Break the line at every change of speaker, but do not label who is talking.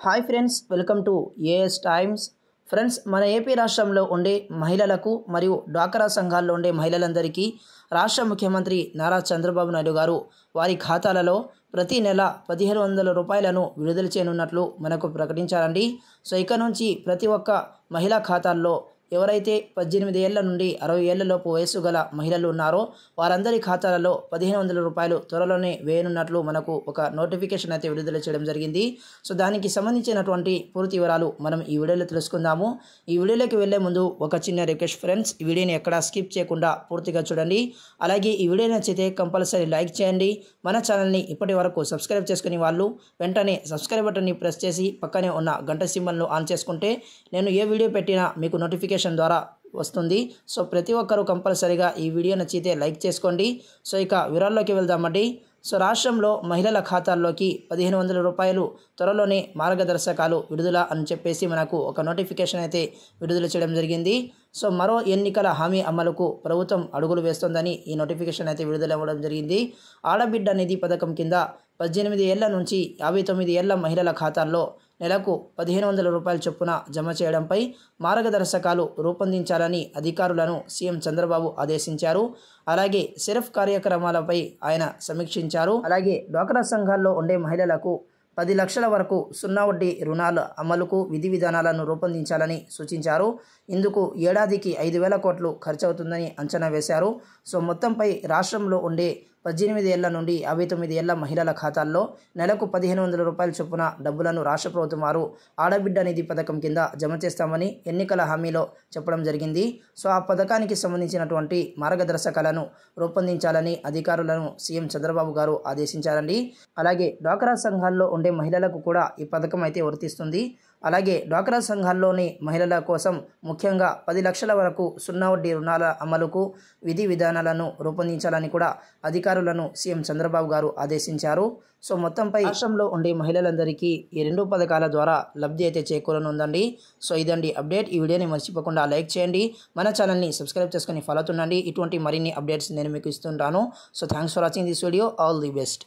Hi friends, welcome to AS Times. Friends, మన AP రాష్ట్రంలో ఉండే మహిళలకు మరియు డ్వాక్రా సంఘాల్లో ఉండే మహిళలందరికీ రాష్ట్ర ముఖ్యమంత్రి నారా చంద్రబాబు నాయుడు గారు వారి ఖాతాలలో ప్రతి నెల 1,500 రూపాయలను విడుదల చేయనున్నట్లు మనకు ప్రకటించారండి. సో ఇక నుంచి ప్రతి ఒక్క మహిళా ఖాతాల్లో ఎవరైతే 18 ఏళ్ల నుండి 60 ఏళ్లలోపు వయసు గల మహిళలు ఉన్నారో వారందరి ఖాతాలలో 1,500 రూపాయలు త్వరలోనే వేయనున్నట్లు మనకు ఒక నోటిఫికేషన్ అయితే విడుదల చేయడం జరిగింది. సో దానికి సంబంధించినటువంటి పూర్తి వివరాలు మనం ఈ వీడియోలో తెలుసుకుందాము. ఈ వీడియోలోకి వెళ్లే ముందు ఒక చిన్న రిక్వెస్ట్ ఫ్రెండ్స్, ఈ వీడియోని ఎక్కడా స్కిప్ చేయకుండా పూర్తిగా చూడండి. అలాగే ఈ వీడియో నచ్చితే కంపల్సరీ లైక్ చేయండి. మన ఛానల్ని ఇప్పటి వరకు సబ్స్క్రైబ్ చేసుకుని వాళ్ళు వెంటనే సబ్స్క్రైబ్ బటన్ని ప్రెస్ చేసి పక్కనే ఉన్న గంట సింబల్ను ఆన్ చేసుకుంటే నేను ఏ వీడియో పెట్టినా మీకు నోటిఫికేషన్ ద్వారా వస్తుంది. సో ప్రతి ఒక్కరూ కంపల్సరీగా ఈ వీడియో నచ్చితే లైక్ చేసుకోండి. సో ఇక వివరాల్లోకి వెళ్దామండి. సో రాష్ట్రంలో మహిళల ఖాతాల్లోకి 1,500 రూపాయలు త్వరలోనే మార్గదర్శకాలు విడుదల అని చెప్పేసి మనకు ఒక నోటిఫికేషన్ అయితే విడుదల చేయడం జరిగింది. సో మరో ఎన్నికల హామీ అమలుకు ప్రభుత్వం అడుగులు వేస్తోందని ఈ నోటిఫికేషన్ అయితే విడుదల అవ్వడం జరిగింది. ఆడబిడ్డ నిధి పథకం కింద 18 ఏళ్ల నుంచి 59 ఏళ్ల మహిళల ఖాతాల్లో నెలకు 1,500 రూపాయల చొప్పున జమ చేయడంపై మార్గదర్శకాలు రూపొందించాలని అధికారులను సీఎం చంద్రబాబు ఆదేశించారు. అలాగే సెరఫ్ కార్యక్రమాలపై ఆయన సమీక్షించారు. అలాగే డ్వాక్రా సంఘాల్లో ఉండే మహిళలకు 10 లక్షల వరకు సున్నా వడ్డీ రుణాల అమలుకు విధి విధానాలను రూపొందించాలని సూచించారు. ఇందుకు ఏడాదికి 5,000 కోట్లు ఖర్చవుతుందని అంచనా వేశారు. సో మొత్తంపై రాష్ట్రంలో ఉండే 18 ఏళ్ల నుండి 59 ఏళ్ల మహిళల ఖాతాల్లో నెలకు 1,500 రూపాయల చొప్పున డబ్బులను రాష్ట్ర ప్రభుత్వం వారు ఆడబిడ్డ నిధి పథకం కింద జమ చేస్తామని ఎన్నికల హామీలో చెప్పడం జరిగింది. సో ఆ పథకానికి సంబంధించినటువంటి మార్గదర్శకాలను రూపొందించాలని అధికారులను సీఎం చంద్రబాబు గారు ఆదేశించారండి. అలాగే డ్వాక్రా సంఘాల్లో ఉండే మహిళలకు కూడా ఈ పథకం అయితే వర్తిస్తుంది. అలాగే డ్వాక్రా సంఘాల్లోని మహిళల కోసం ముఖ్యంగా 10 లక్షల వరకు సున్నా వడ్డీ రుణాల అమలుకు విధి విధానాలను రూపొందించాలని కూడా అధికారులను సీఎం చంద్రబాబు గారు ఆదేశించారు. సో మొత్తంపై రాష్ట్రంలో ఉండే మహిళలందరికీ ఈ 2 పథకాల ద్వారా లబ్ధి అయితే చేకూరనుందండి. సో ఇదండి అప్డేట్. ఈ వీడియోని మర్చిపోకుండా లైక్ చేయండి. మన ఛానల్ని సబ్స్క్రైబ్ చేసుకొని ఫాలో అవుతుండండి. ఇటువంటి మరిన్ని అప్డేట్స్ నేను మీకు ఇస్తుంటాను. So thanks for watching this video. All the best.